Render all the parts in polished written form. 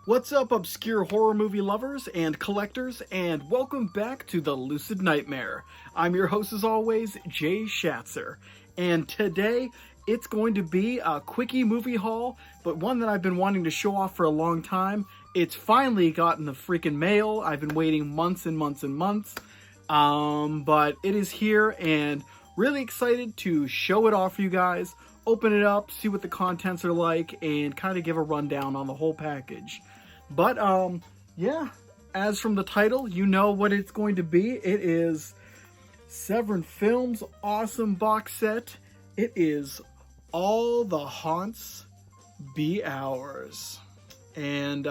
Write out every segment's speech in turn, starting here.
What's up, obscure horror movie lovers and collectors, and welcome back to the Lucid Nightmare. I'm your host, as always, Jay Schatzer, and today it's going to be a Quickie movie haul, but one that I've been wanting to show off for a long time. It's finally gotten the freaking mail. I've been waiting months and months and months, but it is here, and really excited to show it off for you guys, open it up, see what the contents are like, and kind of give a rundown on the whole package. But, yeah, as from the title, you know what it's going to be. It is Severin Films' awesome box set. It is All the Haunts Be Ours. And,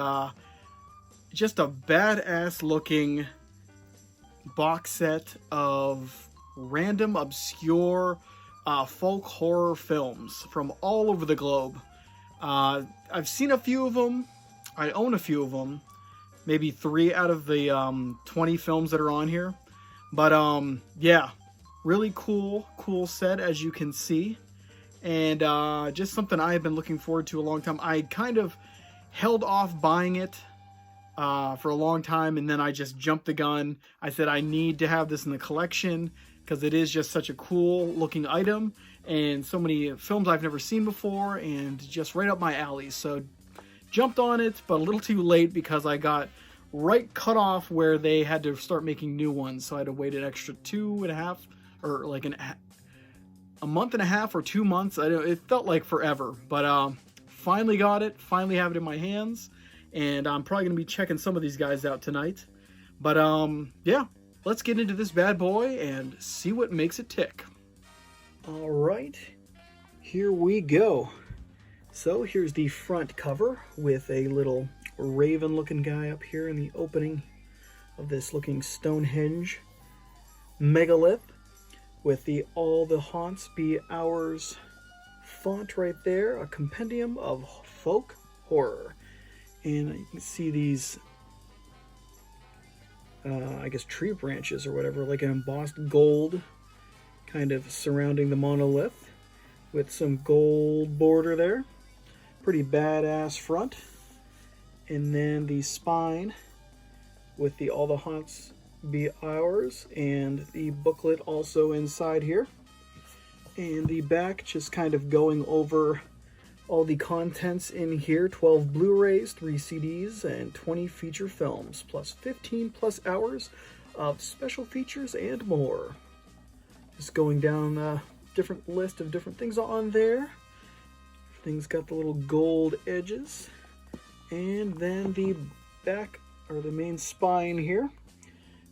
just a badass looking box set of random, obscure, folk horror films from all over the globe. I've seen a few of them. I own a few of them, maybe 3 out of the 20 films that are on here. But yeah, really cool set, as you can see. And just something I have been looking forward to a long time. I kind of held off buying it for a long time, and then I just jumped the gun. I said I need to have this in the collection because it is just such a cool looking item, and so many films I've never seen before, and just right up my alley. So jumped on it, but a little too late because I got right cut off where they had to start making new ones. So I had to wait an extra 2.5 or like a month and a half or 2 months. It felt like forever, but finally got it. Finally have it in my hands, and I'm probably gonna be checking some of these guys out tonight. But yeah, let's get into this bad boy and see what makes it tick. All right, here we go. So here's the front cover with a little raven looking guy up here in the opening of this looking Stonehenge megalith with the All the Haunts Be Ours font right there, a compendium of folk horror. And you can see these I guess tree branches or whatever, like an embossed gold kind of surrounding the monolith with some gold border there. Pretty badass front. And then the spine with the All the Haunts Be Ours, and the booklet also inside here. And the back just kind of going over all the contents in here. 12 Blu-rays, 3 CDs, and 20 feature films, plus 15 plus hours of special features and more. Just going down a different list of different things on there. Things got the little gold edges. And then the back, or the main spine here,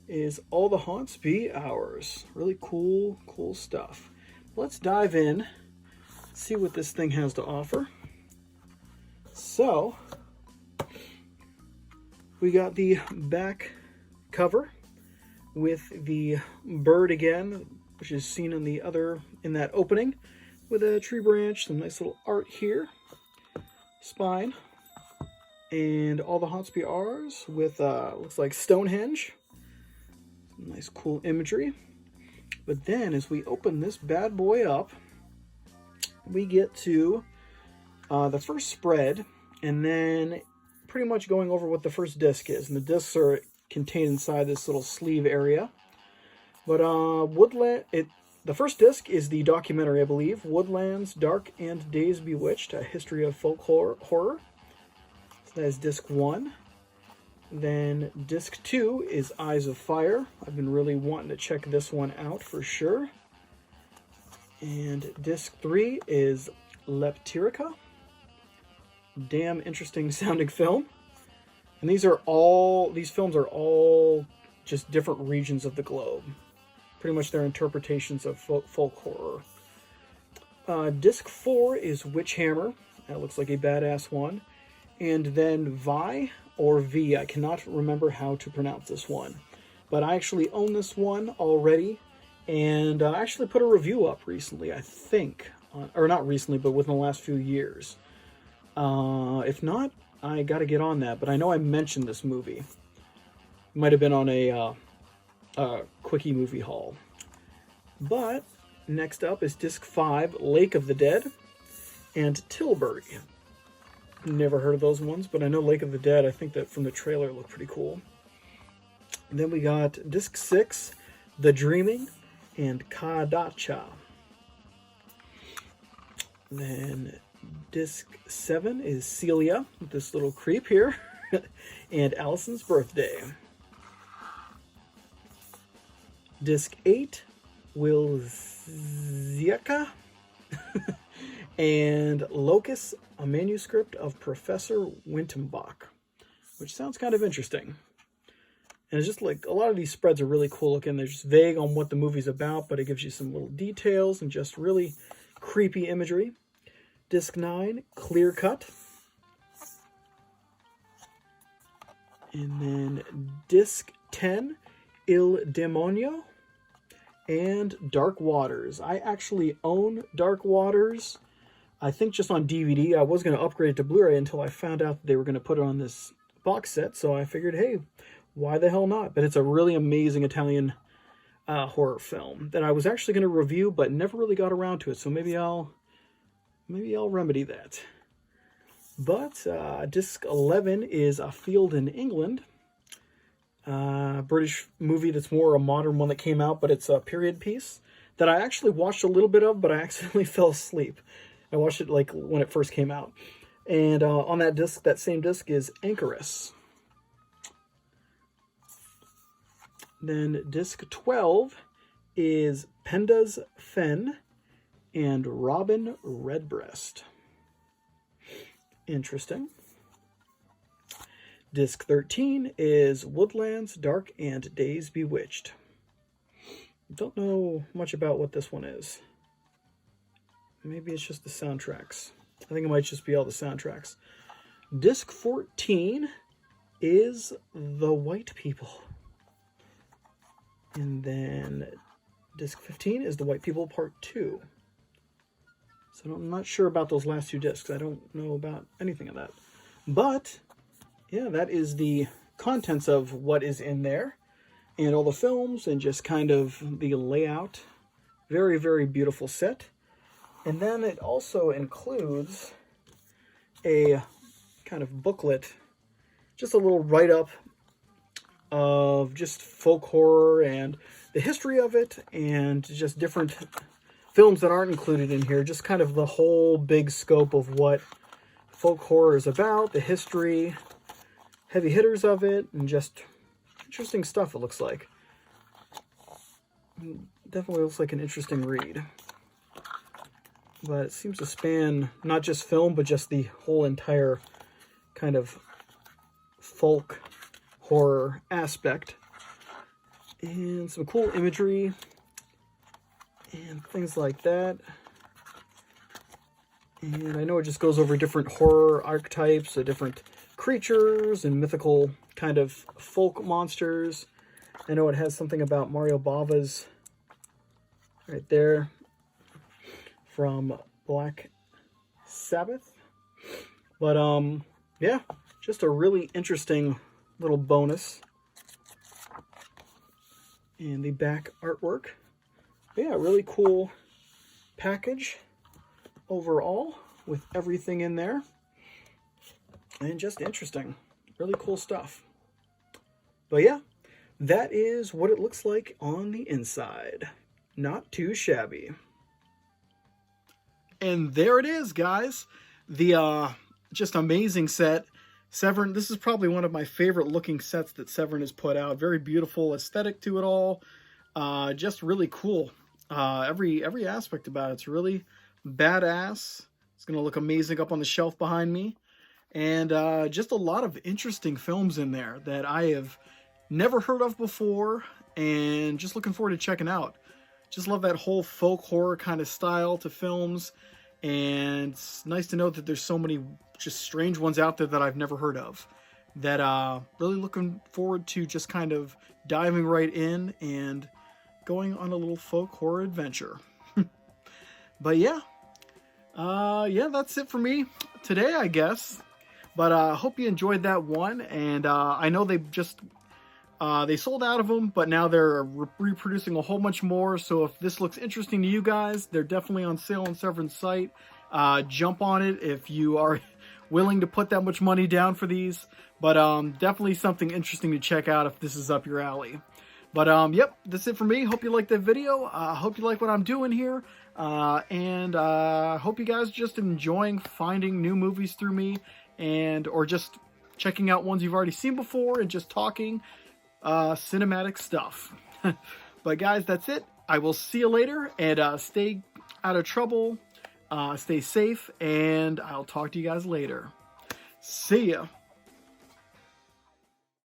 is All the Haunts Be Ours. Really cool stuff. Let's dive in, see what this thing has to offer. So, we got the back cover with the bird again, which is seen in that opening, with a tree branch, some nice little art here, spine, and All the Haunts Be Ours with, looks like Stonehenge. Some nice cool imagery. But then as we open this bad boy up, we get to the first spread, and then pretty much going over what the first disc is. And the discs are contained inside this little sleeve area. But the first disc is the documentary, I believe, Woodlands, Dark and Days Bewitched, A History of Folk Horror. So that is disc 1. Then disc 2 is Eyes of Fire. I've been really wanting to check this one out for sure. And disc 3 is Leptirica. Damn interesting sounding film. And these films are all just different regions of the globe. Pretty much their interpretations of folk horror. Disc 4 is Witch Hammer. That looks like a badass one. And then Vi, or V, I cannot remember how to pronounce this one. But I actually own this one already. And I actually put a review up recently, I think. Or not recently, but within the last few years. If not, I gotta get on that. But I know I mentioned this movie. It might have been on a Quickie movie haul. But next up is disc 5, Lake of the Dead, and Tilbury. Never heard of those ones, but I know Lake of the Dead. I think that from the trailer looked pretty cool. And then we got Disc 6, The Dreaming, and Kadacha. Then Disc 7 is Celia, this little creep here, and Allison's Birthday. Disc 8, Wilzieka, and Locus, a manuscript of Professor Wintenbach, which sounds kind of interesting. And it's just like, a lot of these spreads are really cool looking. They're just vague on what the movie's about, but it gives you some little details and just really creepy imagery. Disc 9, Clear Cut. And then Disc 10, Il Demonio, and Dark Waters. I actually own Dark Waters, I think just on DVD. I was going to upgrade it to Blu-ray until I found out that they were going to put it on this box set, so I figured, hey, why the hell not? But it's a really amazing Italian horror film that I was actually going to review, but never really got around to it, so maybe I'll remedy that. But Disc 11 is A Field in England, British movie that's more a modern one that came out, but it's a period piece that I actually watched a little bit of, but I accidentally fell asleep. I watched it like when it first came out. And on that disc, that same disc, is Anchoress. Then disc 12 is Penda's Fen and Robin Redbreast. Interesting. Disc 13 is Woodlands Dark and Days Bewitched. Don't know much about what this one is. Maybe it's just the soundtracks. I think it might just be all the soundtracks. Disc 14 is The White People. And then disc 15 is The White People Part 2. So I'm not sure about those last two discs. I don't know about anything of that. But, yeah, that is the contents of what is in there. And all the films and just kind of the layout. Very, very beautiful set. And then it also includes a kind of booklet. Just a little write-up of just folk horror and the history of it, and just different films that aren't included in here. Just kind of the whole big scope of what folk horror is about, the history, heavy hitters of it, and just interesting stuff, it looks like. Definitely looks like an interesting read. But it seems to span not just film, but just the whole entire kind of folk horror aspect. And some cool imagery and things like that. And I know it just goes over different horror archetypes, so different creatures and mythical kind of folk monsters. I know it has something about Mario Bava's right there from Black Sabbath. But yeah, just a really interesting little bonus. And the back artwork. But yeah, really cool package overall with everything in there. And just interesting. Really cool stuff. But yeah, that is what it looks like on the inside. Not too shabby. And there it is, guys. The just amazing set. Severin, this is probably one of my favorite looking sets that Severin has put out. Very beautiful aesthetic to it all. Just really cool. Every aspect about it's really badass. It's going to look amazing up on the shelf behind me. And just a lot of interesting films in there that I have never heard of before. And just looking forward to checking out. Just love that whole folk horror kind of style to films. And it's nice to know that there's so many just strange ones out there that I've never heard of. That really looking forward to just kind of diving right in and going on a little folk horror adventure. But yeah. Yeah, that's it for me today, I guess. But I hope you enjoyed that one. And I know they just... they sold out of them, but now they're reproducing a whole bunch more. So if this looks interesting to you guys, they're definitely on sale on Severin's site. Jump on it if you are willing to put that much money down for these, but definitely something interesting to check out if this is up your alley. But yep, that's it for me. Hope you liked that video. Hope you like what I'm doing here. And hope you guys just enjoying finding new movies through me, or just checking out ones you've already seen before and just talking cinematic stuff. But guys, that's it. I will see you later, and stay out of trouble, stay safe, and I'll talk to you guys later. See ya.